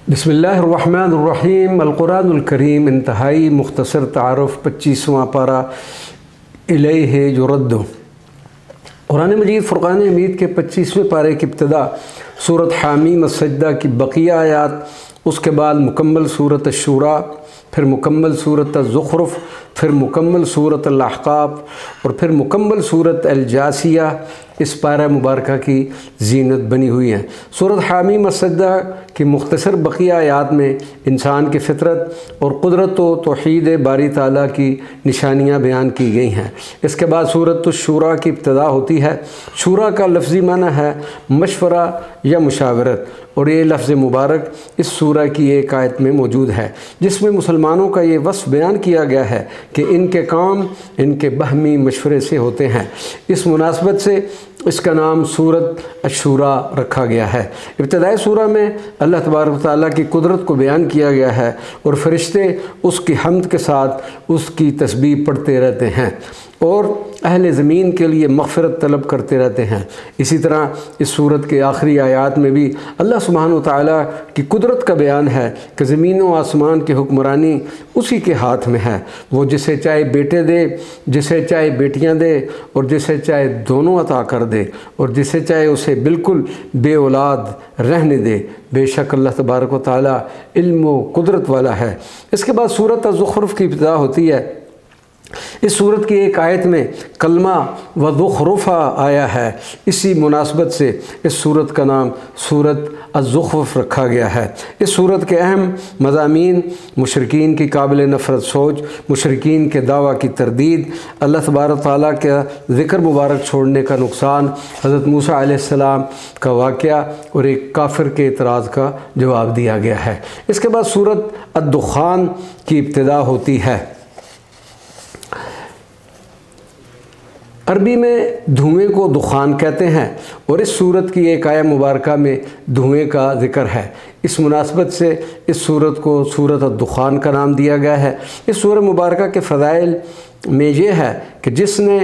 بسم اللہ الرحمن الرحیم۔ القرآن الکریم انتہائی مختصر تعارف 25واں پارہ الیہ یرد۔ قرآن مجید فرقان حمید کے 25ویں پارے کی ابتدا سورۃ حامیم السجدہ کی بقیہ آیات، اس کے بعد مکمل سورۃ الشورى، پھر مکمل سورۃ الزخرف، پھر مکمل سورۃ الاحقاف اور پھر مکمل سورۃ الجاثیہ اس پارہ مبارکہ کی زینت بنی ہوئی ہیں۔ سورۃ حامیم السجدہ کی مختصر بقیہ آیات میں انسان کی فطرت اور قدرت و توحید باری تعالیٰ کی نشانیاں بیان کی گئی ہیں۔ اس کے بعد سورۃ الشورى کی ابتدا ہوتی ہے۔ شورا کا لفظی معنی ہے مشورہ یا مشاورت، اور یہ لفظ مبارک اس سورہ کی ایک آیت میں موجود ہے جس میں مسلمانوں کا یہ وصف بیان کیا گیا ہے کہ ان کے کام ان کے باہمی مشورے سے ہوتے ہیں۔ اس مناسبت سے اس کا نام سورۃ الشورى رکھا گیا ہے۔ ابتدائی سورہ میں اللہ تبارک و تعالیٰ کی قدرت کو بیان کیا گیا ہے اور فرشتے اس کی حمد کے ساتھ اس کی تسبیح پڑھتے رہتے ہیں اور اہل زمین کے لیے مغفرت طلب کرتے رہتے ہیں۔ اسی طرح اس سورت کے آخری آیات میں بھی اللہ سبحانہ و تعالیٰ کی قدرت کا بیان ہے کہ زمین و آسمان کی حکمرانی اسی کے ہاتھ میں ہے۔ وہ جسے چاہے بیٹے دے، جسے چاہے بیٹیاں دے اور جسے چاہے دونوں عطا کر دے، اور جسے چاہے اسے بالکل بے اولاد رہنے دے۔ بے شک اللہ تبارک و تعالیٰ علم و قدرت والا ہے۔ اس کے بعد سورۃ الزخرف کی ابتدا ہوتی ہے۔ اس سورت کی ایک آیت میں کلمہ وزخرفہ آیا ہے، اسی مناسبت سے اس سورت کا نام سورۃ الزخرف رکھا گیا ہے۔ اس سورت کے اہم مضامین مشرکین کی قابل نفرت سوچ، مشرکین کے دعویٰ کی تردید، اللہ تبارک تعالیٰ کا ذکر مبارک چھوڑنے کا نقصان، حضرت موسیٰ علیہ السلام کا واقعہ اور ایک کافر کے اعتراض کا جواب دیا گیا ہے۔ اس کے بعد سورۃ الدخان کی ابتدا ہوتی ہے۔ عربی میں دھوئیں کو دخان کہتے ہیں اور اس سورت کی ایک آیہ مبارکہ میں دھوئیں کا ذکر ہے۔ اس مناسبت سے اس سورت کو سورۃ الدخان کا نام دیا گیا ہے۔ اس سورہ مبارکہ کے فضائل میں یہ ہے کہ جس نے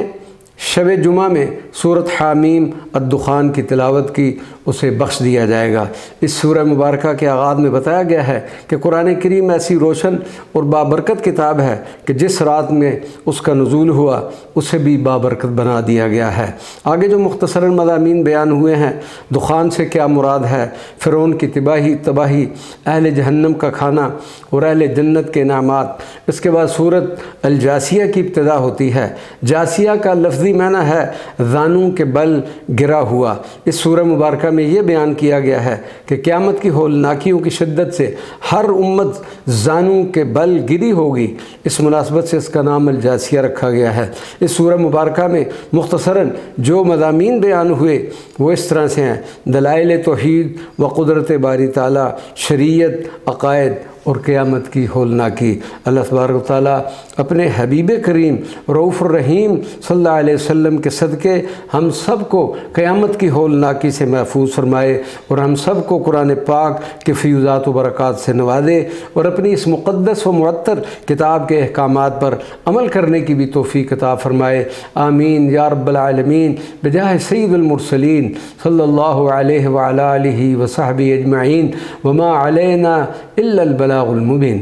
شب جمعہ میں سورۃ حامیم الدخان کی تلاوت کی اسے بخش دیا جائے گا۔ اس سورہ مبارکہ کے آغاز میں بتایا گیا ہے کہ قرآن کریم ایسی روشن اور بابرکت کتاب ہے کہ جس رات میں اس کا نزول ہوا اسے بھی بابرکت بنا دیا گیا ہے۔ آگے جو مختصراً مضامین بیان ہوئے ہیں، دخان سے کیا مراد ہے، فرعون کی تباہی، اہل جہنم کا کھانا اور اہل جنت کے انعامات۔ اس کے بعد سورۃ الجاثیہ کی ابتدا ہوتی ہے۔ جاثیہ کا لفظی معنی ہے زانوں کے بل گرا ہوا۔ اس سورہ مبارکہ میں یہ بیان کیا گیا ہے کہ قیامت کی ہولناکیوں کی شدت سے ہر امت زانوں کے بل گری ہوگی۔ اس مناسبت سے اس کا نام الجاثیہ رکھا گیا ہے۔ اس سورہ مبارکہ میں مختصراً جو مضامین بیان ہوئے وہ اس طرح سے ہیں: دلائل توحید و قدرت باری تعالیٰ، شریعت، عقائد اور قیامت کی ہولناکی۔ اللہ تبارک و تعالیٰ اپنے حبیب کریم رؤوف الرحیم صلی اللہ علیہ وسلم کے صدقے ہم سب کو قیامت کی ہولناکی سے محفوظ فرمائے اور ہم سب کو قرآن پاک کے فیوزات و برکات سے نوازے اور اپنی اس مقدس و معطر کتاب کے احکامات پر عمل کرنے کی بھی توفیق عطا فرمائے۔ آمین یا رب العالمین، بجاہ سید المرسلین صلی اللہ علیہ وعلی آلہ وصحبہ اجمعین، وما علینا الا البلاغ المبین۔